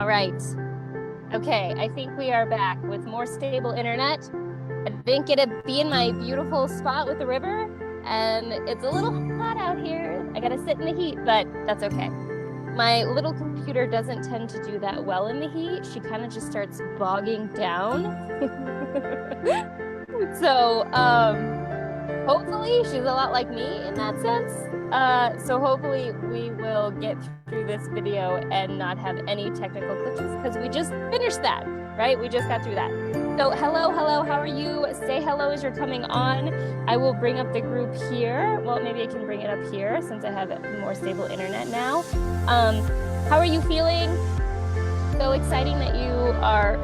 All right. Okay, I think we are back with more stable internet. I didn't get to be in my beautiful spot with the river, and it's a little hot out here. I gotta sit in the heat, but that's okay. My little computer doesn't tend to do that well in the heat. She kind of just starts bogging down. So, hopefully she's a lot like me in that sense. So hopefully we will get through this video and not have any technical glitches because we just finished that, right? We just got through that. So hello, how are you? Say hello as you're coming on. I will bring up the group here. Well, maybe I can bring it up here since I have more stable internet now. How are you feeling? So exciting that you are.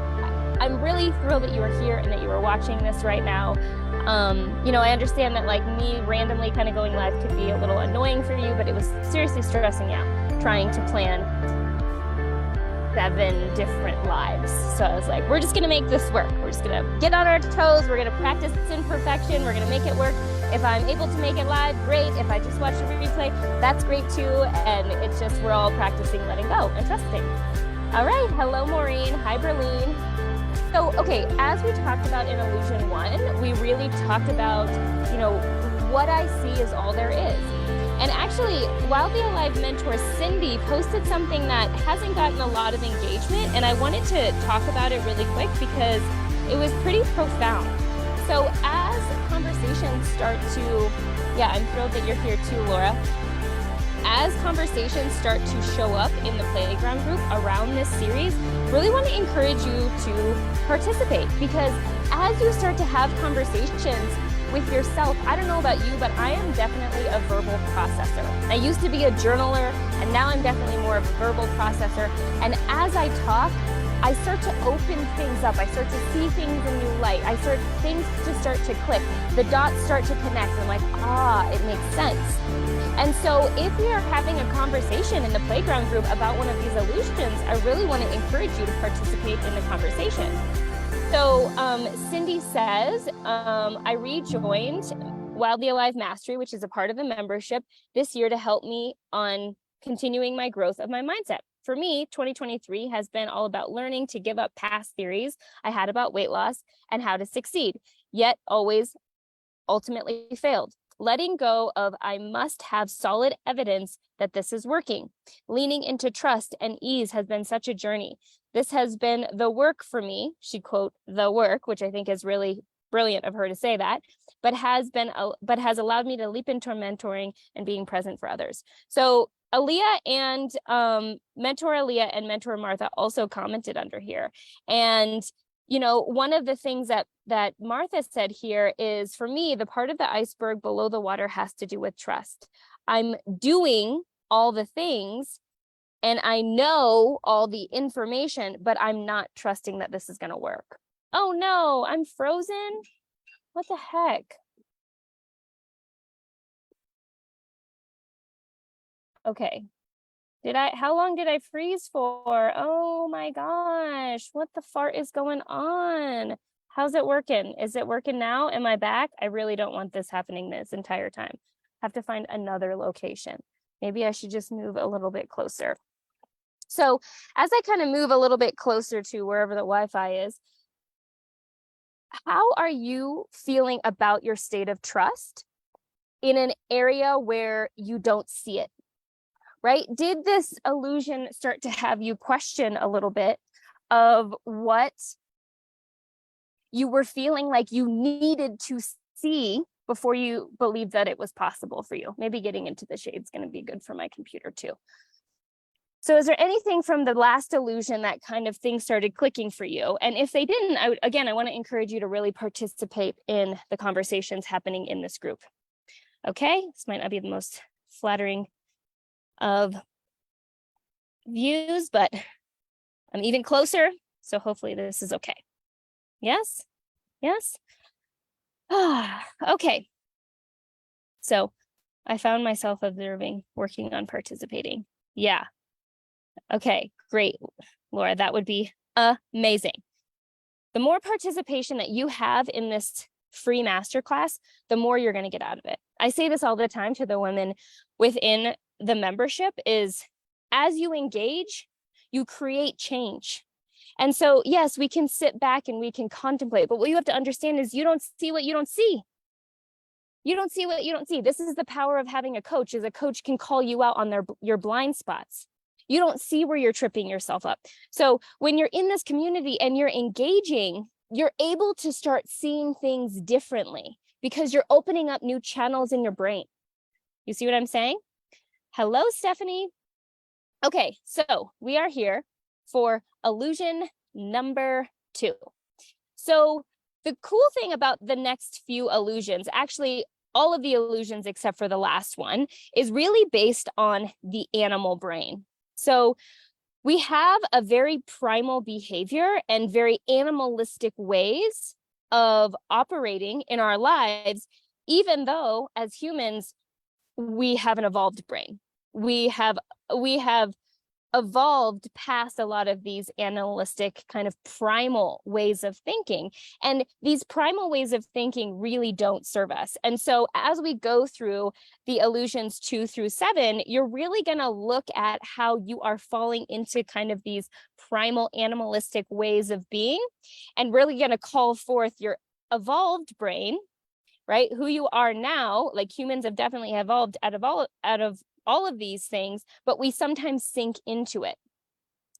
I'm really thrilled that you are here and that you are watching this right now. I understand that like me randomly kind of going live could be a little annoying for you, but it was seriously stressing out trying to plan 7 different lives. So I was like, we're just gonna make this work. We're just gonna get on our toes. We're gonna practice imperfection. We're gonna make it work. If I'm able to make it live, great. If I just watch the replay, that's great too. And it's just, we're all practicing letting go and trusting. All right, hello, Maureen. Hi, Berlene. So, okay, as we talked about in Illusion 1, we really talked about, what I see is all there is. And actually, Wildly Alive mentor Cindy posted something that hasn't gotten a lot of engagement, and I wanted to talk about it really quick because it was pretty profound. So as conversations start to, I'm thrilled that you're here too, Laura. As conversations start to show up in the playground group around this series, really want to encourage you to participate, because as you start to have conversations with yourself, I don't know about you, but I am definitely a verbal processor. I used to be a journaler, and now I'm definitely more of a verbal processor. And as I talk, I start to open things up. I start to see things in new light. Things just start to click. The dots start to connect. I'm like, it makes sense. And so if we are having a conversation in the playground group about one of these illusions, I really want to encourage you to participate in the conversation. So Cindy says, I rejoined Wildly Alive Mastery, which is a part of the membership this year to help me on continuing my growth of my mindset. For me, 2023 has been all about learning to give up past theories I had about weight loss and how to succeed, yet always ultimately failed. Letting go of I must have solid evidence that this is working. Leaning into trust and ease has been such a journey. This has been the work for me. She quote the work, which I think is really brilliant of her to say that, but has allowed me to leap into mentoring and being present for others. So Aaliyah and mentor Aaliyah and mentor Martha also commented under here. And one of the things that Martha said here is, for me, the part of the iceberg below the water has to do with trust. I'm doing all the things and I know all the information, but I'm not trusting that this is going to work. Oh no, I'm frozen. What the heck? Okay. How long did I freeze for? Oh my gosh, what the fart is going on? How's it working? Is it working now? Am I back? I really don't want this happening this entire time. Have to find another location. Maybe I should just move a little bit closer. So as I kind of move a little bit closer to wherever the Wi-Fi is, how are you feeling about your state of trust in an area where you don't see it? Right? Did this illusion start to have you question a little bit of what you were feeling like you needed to see before you believed that it was possible for you? Maybe getting into the shade is going to be good for my computer too. So is there anything from the last illusion that kind of things started clicking for you? And if they didn't, I want to encourage you to really participate in the conversations happening in this group. Okay, this might not be the most flattering of views, but I'm even closer, so hopefully this is okay. Yes? Okay. So I found myself observing, working on participating. Yeah. Okay, great, Laura, that would be amazing. The more participation that you have in this free masterclass, the more you're going to get out of it. I say this all the time to the women within the membership is, as you engage, you create change. And so, yes, we can sit back and we can contemplate, but what you have to understand is you don't see what you don't see. You don't see what you don't see. This is the power of having a coach, is a coach can call you out on your blind spots. You don't see where you're tripping yourself up. So when you're in this community and you're engaging, you're able to start seeing things differently because you're opening up new channels in your brain. You see what I'm saying? Hello, Stephanie. Okay, so we are here for illusion number 2. So the cool thing about the next few illusions, actually all of the illusions except for the last one, is really based on the animal brain. So we have a very primal behavior and very animalistic ways of operating in our lives, even though as humans, we have an evolved brain. We have evolved past a lot of these animalistic kind of primal ways of thinking. And these primal ways of thinking really don't serve us. And so as we go through the illusions 2 through 7, you're really going to look at how you are falling into kind of these primal animalistic ways of being and really going to call forth your evolved brain, right? Who you are now, like humans have definitely evolved out of all of these things, but we sometimes sink into it.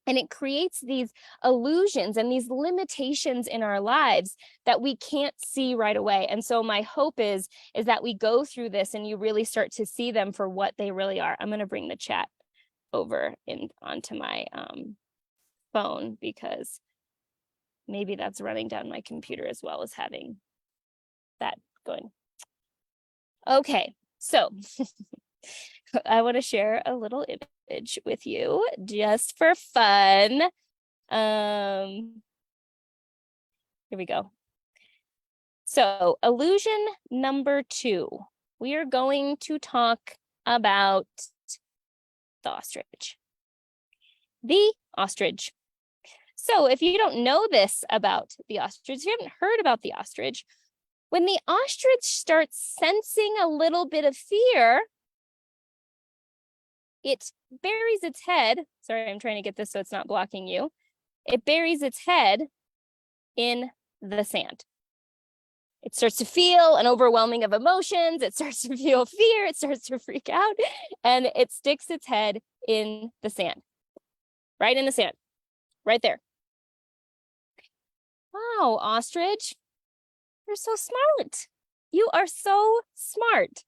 And it creates these illusions and these limitations in our lives that we can't see right away. And so my hope is that we go through this and you really start to see them for what they really are. I'm going to bring the chat over onto my phone because maybe that's running down my computer as well as having that going. Okay, so I want to share a little image with you just for fun. Here we go. So illusion number 2, we are going to talk about the ostrich. The ostrich. So if you don't know this about the ostrich, if you haven't heard about the ostrich, when the ostrich starts sensing a little bit of fear, it buries its head. Sorry, I'm trying to get this so it's not blocking you. It buries its head in the sand. It starts to feel an overwhelming of emotions. It starts to feel fear. It starts to freak out, and it sticks its head in the sand, right in the sand, right there. Wow, ostrich, you're so smart. You are so smart.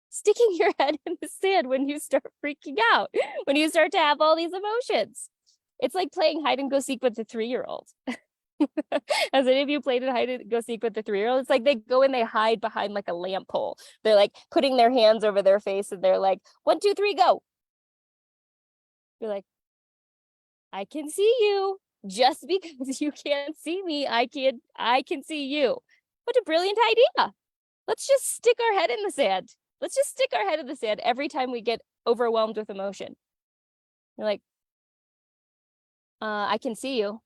Sticking your head in the sand when you start freaking out, when you start to have all these emotions. It's like playing hide and go seek with the 3-year-old. Has any of you played hide and go seek with the 3-year-old? It's like they go and they hide behind like a lamp pole. They're like putting their hands over their face and they're like, 1, 2, 3, go. You're like, I can see you. Just because you can't see me, I can see you. What a brilliant idea. Let's just stick our head in the sand. Let's just stick our head in the sand every time we get overwhelmed with emotion. You're like, I can see you.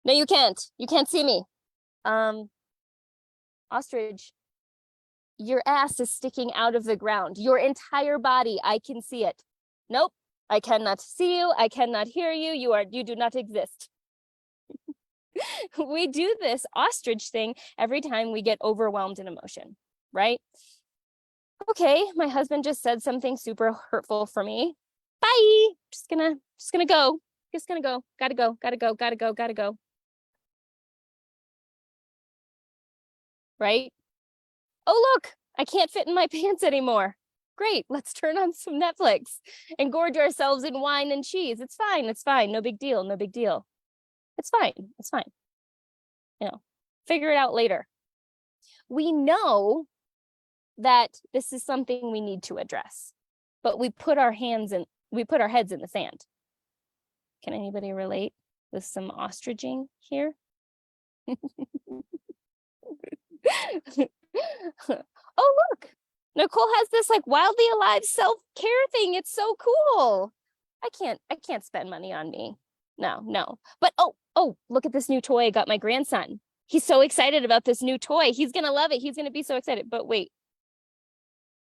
No, you can't. You can't see me. Ostrich, your ass is sticking out of the ground. Your entire body, I can see it. Nope, I cannot see you. I cannot hear you. You do not exist. We do this ostrich thing every time we get overwhelmed in emotion, right? Okay, my husband just said something super hurtful for me. Bye. Just gonna go. Just gonna go. Gotta go. Gotta go. Gotta go. Gotta go. Right? Oh, look, I can't fit in my pants anymore. Great, let's turn on some Netflix and gorge ourselves in wine and cheese. It's fine. It's fine. No big deal. No big deal. It's fine. It's fine. You know, figure it out later. We know that this is something we need to address, but we put our heads in the sand. Can anybody relate with some ostriching here? Oh, look, Nicole has this like wildly alive self-care thing. It's so cool. I can't spend money on me. No. But oh, look at this new toy I got my grandson. He's so excited about this new toy. He's gonna love it. He's gonna be so excited. But wait,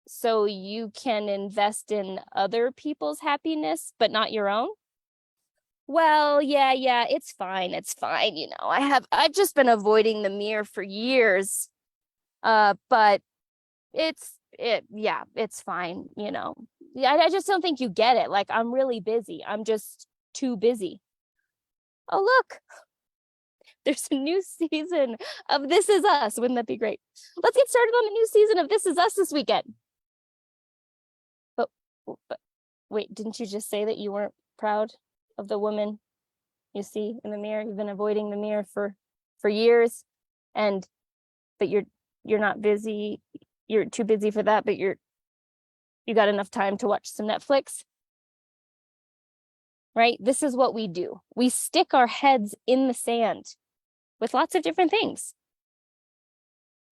so you can invest in other people's happiness, but not your own? Well, yeah, it's fine. It's fine. I've just been avoiding the mirror for years. But it's fine. Yeah, I just don't think you get it. Like, I'm really busy. I'm just too busy. Oh, look, there's a new season of This Is Us. Wouldn't that be great? Let's get started on the new season of This Is Us this weekend. But wait, didn't you just say that you weren't proud of the woman you see in the mirror? You've been avoiding the mirror for years, but you're not busy. You're too busy for that, but you got enough time to watch some Netflix, right? This is what we do. We stick our heads in the sand with lots of different things,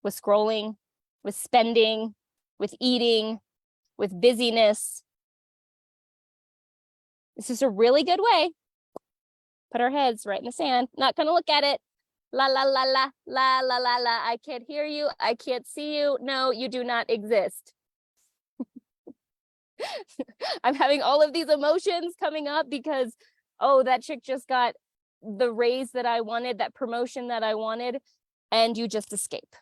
with scrolling, with spending, with eating, with busyness. This is a really good way. Put our heads right in the sand. Not going to look at it. La, la, la, la, la, la, la, la. I can't hear you. I can't see you. No, you do not exist. I'm having all of these emotions coming up because, oh, that chick just got the raise that I wanted, that promotion that I wanted, and you just escape.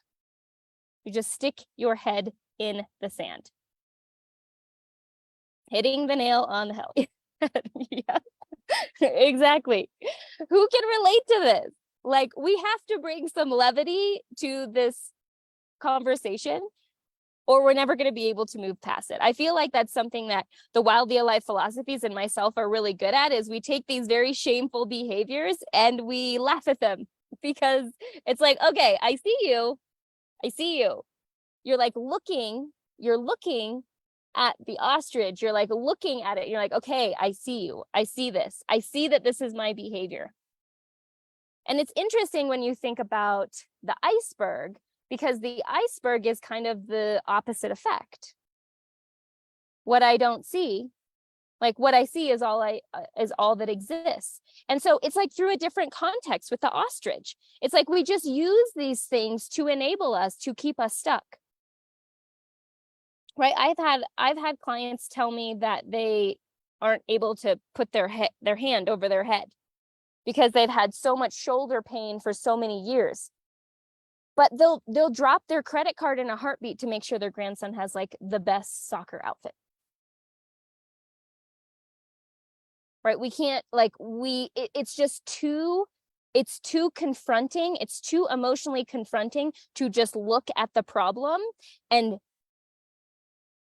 You just stick your head in the sand. Hitting the nail on the head. Yeah, exactly. Who can relate to this? Like, we have to bring some levity to this conversation, or we're never going to be able to move past it. I feel like that's something that the Wildly Alive philosophies and myself are really good at, is we take these very shameful behaviors and we laugh at them, because it's like, okay, I see you. You're like you're looking at the ostrich. You're like looking at it. You're like, okay, I see you. I see this. I see that this is my behavior. And it's interesting when you think about the iceberg, because the iceberg is kind of the opposite effect. What I don't see, like what I see is all that exists. And so it's like through a different context with the ostrich. It's like we just use these things to enable us, to keep us stuck. Right? I've had clients tell me that they aren't able to put their hand over their head because they've had so much shoulder pain for so many years. But they'll drop their credit card in a heartbeat to make sure their grandson has like the best soccer outfit. Right? We can't, like, it's too confronting. It's too emotionally confronting to just look at the problem and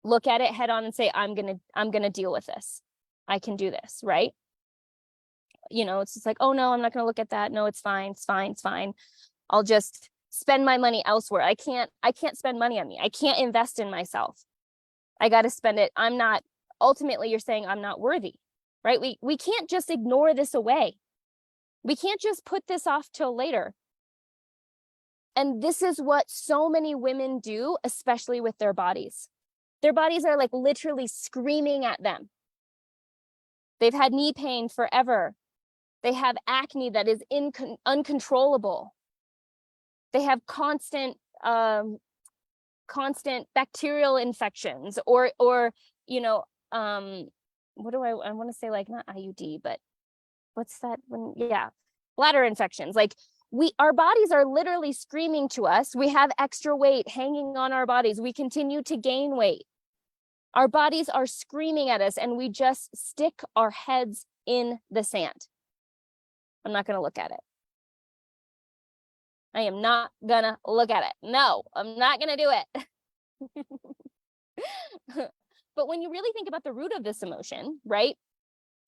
look at it head on and say, I'm gonna deal with this. I can do this, right? It's just like, oh no, I'm not gonna look at that. No, it's fine. I'll just spend my money elsewhere. I can't spend money on me. I can't invest in myself. I got to spend it. Ultimately, you're saying I'm not worthy, right? We can't just ignore this away. We can't just put this off till later. And this is what so many women do, especially with their bodies. Their bodies are like literally screaming at them. They've had knee pain forever. They have acne that is uncontrollable. They have constant bacterial infections, or what do I want to say, like, not IUD, but what's that one? Yeah, bladder infections. Like, our bodies are literally screaming to us. We have extra weight hanging on our bodies. We continue to gain weight. Our bodies are screaming at us, and we just stick our heads in the sand. I'm not going to look at it. I am not gonna look at it. No, I'm not gonna do it. But when you really think about the root of this emotion, right?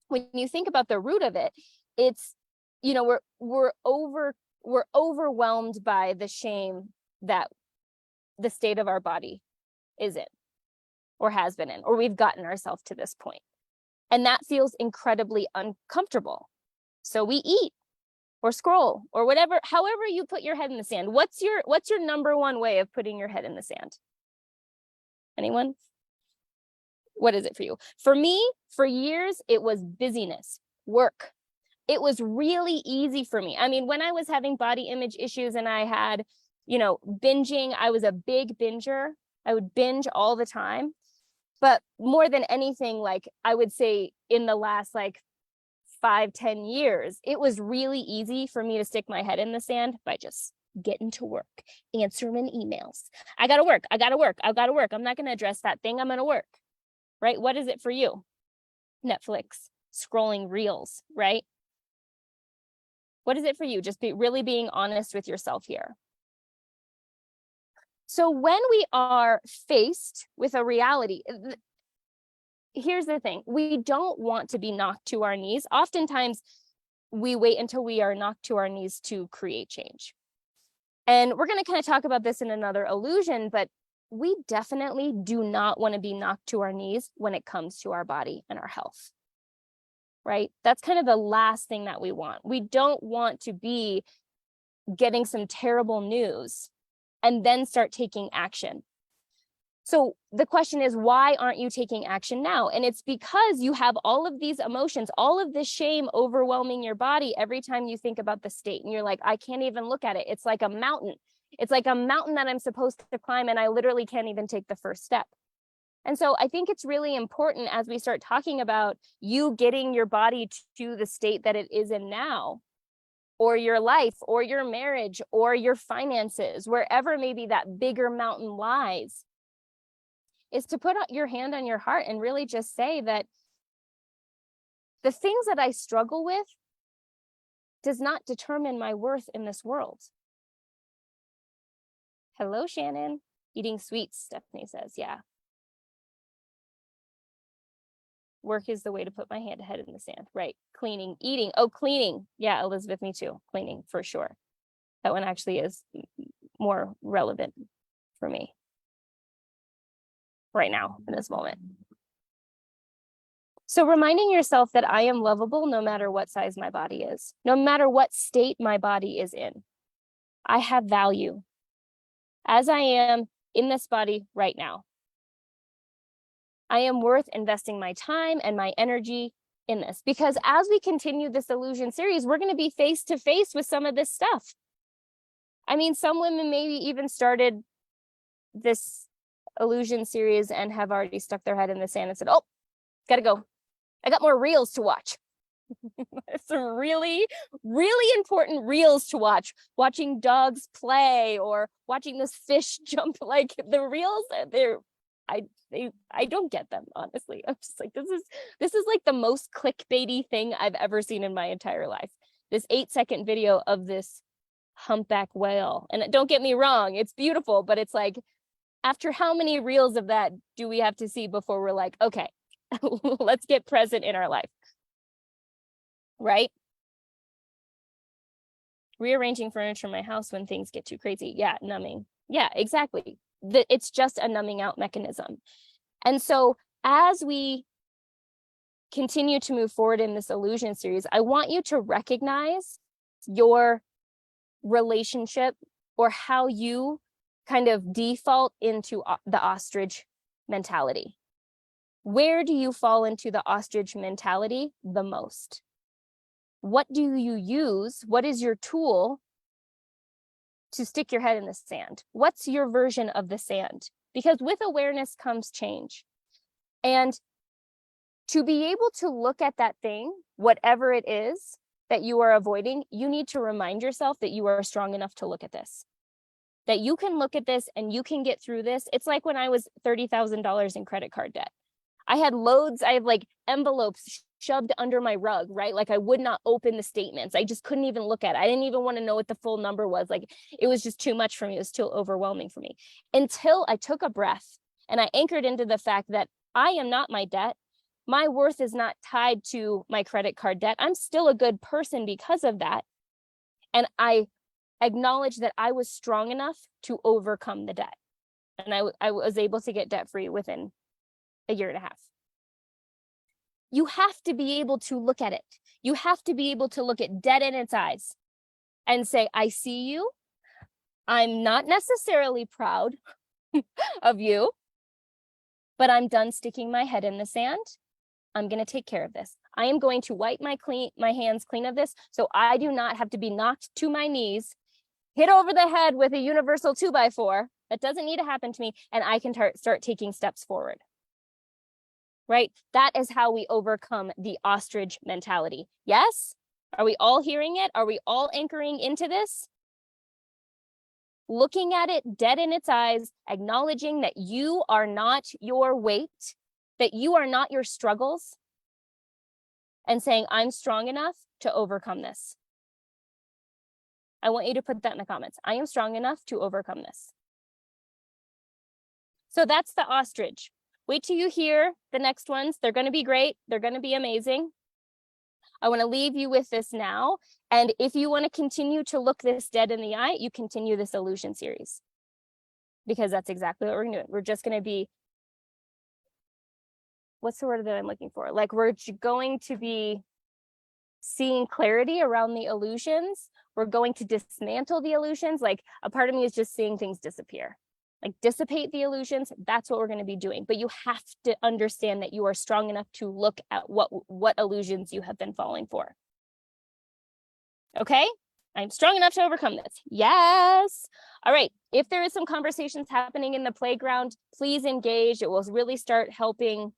When you think about the root of it, it's, we're overwhelmed by the shame that the state of our body is in, or has been in, or we've gotten ourselves to this point. And that feels incredibly uncomfortable. So we eat, or scroll, or whatever, however you put your head in the sand. What's your number one way of putting your head in the sand? Anyone? What is it for you? For me, for years, it was busyness, work. It was really easy for me. I mean, when I was having body image issues and I had, binging, I was a big binger. I would binge all the time. But more than anything, like, I would say in the last, like, 5-10 years, it was really easy for me to stick my head in the sand by just getting to work, answering emails. I gotta work. I'm not gonna address that thing. I'm gonna work, right? What is it for you? Netflix, scrolling reels, right? What is it for you? Just really being honest with yourself here. So when we are faced with a reality, here's the thing. We don't want to be knocked to our knees. Oftentimes, we wait until we are knocked to our knees to create change. And we're going to kind of talk about this in another illusion, but we definitely do not want to be knocked to our knees when it comes to our body and our health, right? That's kind of the last thing that we want. We don't want to be getting some terrible news and then start taking action. So the question is, why aren't you taking action now? And it's because you have all of these emotions, all of this shame overwhelming your body every time you think about the state. And you're like, I can't even look at it. It's like a mountain. It's like a mountain that I'm supposed to climb, and I literally can't even take the first step. And so I think it's really important as we start talking about you getting your body to the state that it is in now, or your life, or your marriage, or your finances, wherever maybe that bigger mountain lies, is to put your hand on your heart and really just say that the things that I struggle with does not determine my worth in this world. Hello, Shannon. Eating sweets, Stephanie says, yeah. Work is the way to put my head in the sand, right? Cleaning, eating, oh, cleaning. Yeah, Elizabeth, me too, cleaning for sure. That one actually is more relevant for me right now in this moment. So reminding yourself that I am lovable no matter what size my body is, no matter what state my body is in. I have value as I am in this body right now. I am worth investing my time and my energy in this, because as we continue this illusion series, we're going to be face to face with some of this stuff. I mean, some women maybe even started this illusion series and have already stuck their head in the sand and said, oh, gotta go. I got more reels to watch. Some really, really important reels to watch. Watching dogs play or watching this fish jump. Like the reels, I don't get them, honestly. I'm just like, this is like the most clickbaity thing I've ever seen in my entire life. This 8-second video of this humpback whale. And don't get me wrong, it's beautiful, but it's like, after how many reels of that do we have to see before we're like, okay, let's get present in our life, right? Rearranging furniture in my house when things get too crazy. Yeah, numbing. Yeah, exactly. It's just a numbing out mechanism. And so as we continue to move forward in this illusion series, I want you to recognize your relationship or how you kind of default into the ostrich mentality. Where do you fall into the ostrich mentality the most? What do you use? What is your tool to stick your head in the sand? What's your version of the sand? Because with awareness comes change. And to be able to look at that thing, whatever it is that you are avoiding, you need to remind yourself that you are strong enough to look at this. That you can look at this and you can get through this. It's like when I was $30,000 in credit card debt. I had like envelopes shoved under my rug, right? Like I would not open the statements. I just couldn't even look at it. I didn't even want to know what the full number was. Like it was just too much for me. It was too overwhelming for me until I took a breath and I anchored into the fact that I am not my debt. My worth is not tied to my credit card debt. I'm still a good person because of that. And I acknowledge that I was strong enough to overcome the debt. And I was able to get debt free within a year and a half. You have to be able to look at it. You have to be able to look it dead in its eyes and say, I see you. I'm not necessarily proud of you, but I'm done sticking my head in the sand. I'm going to take care of this. I am going to wipe my hands clean of this so I do not have to be knocked to my knees, hit over the head with a universal 2x4. That doesn't need to happen to me, and I can start taking steps forward. right? That is how we overcome the ostrich mentality. Yes? Are we all hearing it? Are we all anchoring into this? Looking at it dead in its eyes, acknowledging that you are not your weight, that you are not your struggles, and saying, I'm strong enough to overcome this. I want you to put that in the comments. I am strong enough to overcome this. So that's the ostrich. Wait till you hear the next ones. They're going to be great. They're going to be amazing. I want to leave you with this now. And if you want to continue to look this dead in the eye, you continue this illusion series. Because that's exactly what we're doing. We're just going to be, what's the word that I'm looking for? Like we're going to be seeing clarity around the illusions. We're going to dismantle the illusions. Like a part of me is just seeing things disappear. Like dissipate the illusions. That's what we're going to be doing. But you have to understand that you are strong enough to look at what illusions you have been falling for. Okay? I'm strong enough to overcome this. Yes. All right. If there is some conversations happening in the playground, please engage. It will really start helping,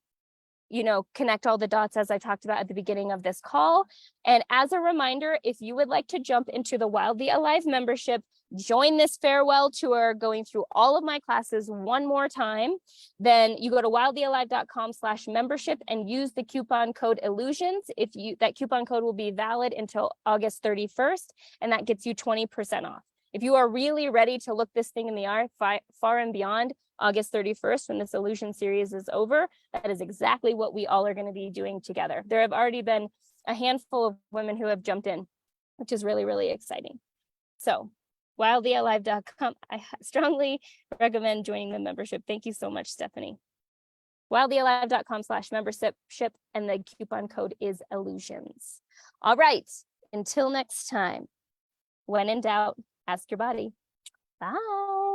connect all the dots as I talked about at the beginning of this call. And as a reminder, if you would like to jump into the Wildly Alive membership, join this farewell tour going through all of my classes one more time, then you go to wildlyalive.com/membership and use the coupon code illusions. That coupon code will be valid until August 31st, and that gets you 20% off. If you are really ready to look this thing in the eye far and beyond August 31st, when this illusion series is over, that is exactly what we all are going to be doing together. There have already been a handful of women who have jumped in, which is really, really exciting. So wildlyalive.com, I strongly recommend joining the membership. Thank you so much, Stephanie. wildlyalive.com/membership, and the coupon code is illusions. All right, until next time, when in doubt, ask your body. Bye.